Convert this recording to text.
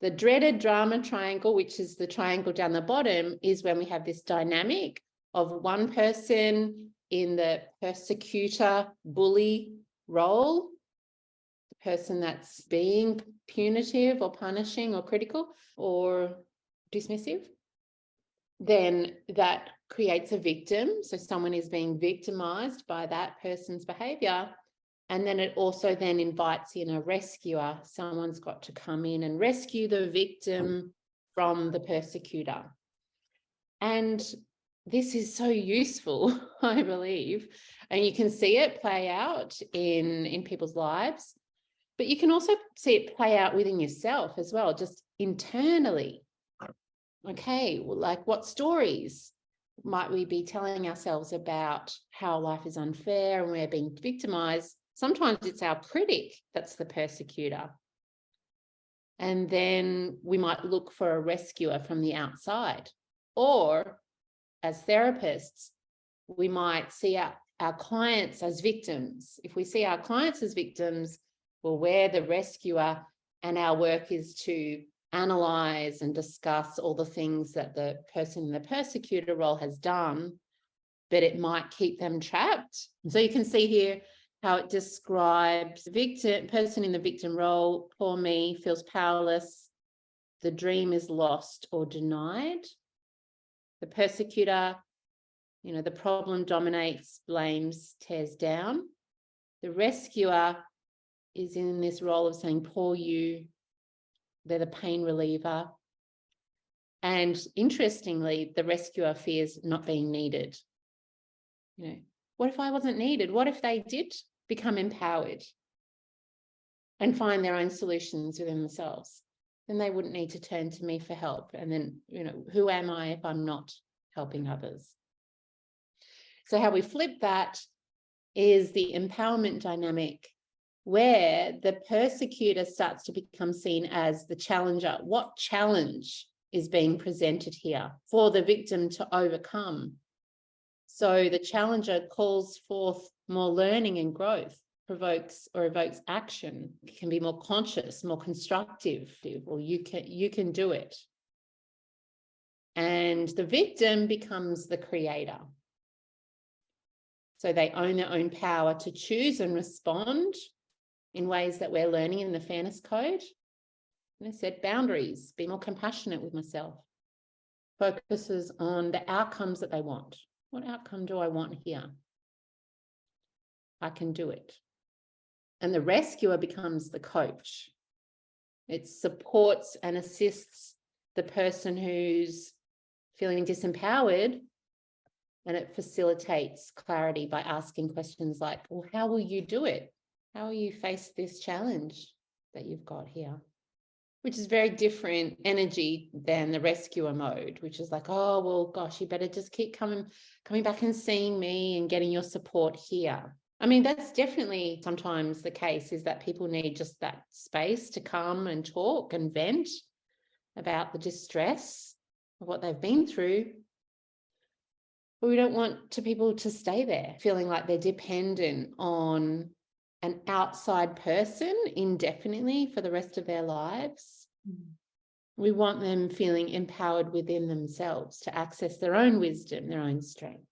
The dreaded drama triangle, which is the triangle down the bottom, is when we have this dynamic of one person in the persecutor, bully role, the person that's being punitive or punishing or critical or dismissive. Then that creates a victim. So someone is being victimized by that person's behavior. And then it also then invites in a rescuer. Someone's got to come in and rescue the victim from the persecutor. And this is so useful, I believe. And you can see it play out in people's lives, but you can also see it play out within yourself as well, just internally. Okay, well, like what stories might we be telling ourselves about how life is unfair and we're being victimized? Sometimes it's our critic that's the persecutor. And then we might look for a rescuer from the outside. Or as therapists, we might see our clients as victims. If we see our clients as victims, well, we're the rescuer, and our work is to analyze and discuss all the things that the person in the persecutor role has done, but it might keep them trapped. So you can see here how it describes person in the victim role, poor me, feels powerless. The dream is lost or denied. The persecutor, the problem dominates, blames, tears down. The rescuer is in this role of saying, poor you. They're the pain reliever. And interestingly, the rescuer fears not being needed. What if I wasn't needed? What if they did become empowered and find their own solutions within themselves? Then they wouldn't need to turn to me for help. And then, who am I if I'm not helping others? So how we flip that is the empowerment dynamic, where the persecutor starts to become seen as the challenger. What challenge is being presented here for the victim to overcome? So the challenger calls forth more learning and growth, provokes or evokes action. It can be more conscious, more constructive, or you can do it. And the victim becomes the creator. So they own their own power to choose and respond in ways that we're learning in the Fairness Code. And I said boundaries, be more compassionate with myself, focuses on the outcomes that they want. What outcome do I want here? I can do it. And the rescuer becomes the coach. It supports and assists the person who's feeling disempowered, and it facilitates clarity by asking questions like, well, how will you do it? How will you face this challenge that you've got here? Which is very different energy than the rescuer mode, which is like, oh, well, gosh, you better just keep coming back and seeing me and getting your support here. I mean, that's definitely sometimes the case, is that people need just that space to come and talk and vent about the distress of what they've been through. But we don't want people to stay there feeling like they're dependent on an outside person indefinitely for the rest of their lives. We want them feeling empowered within themselves to access their own wisdom, their own strength.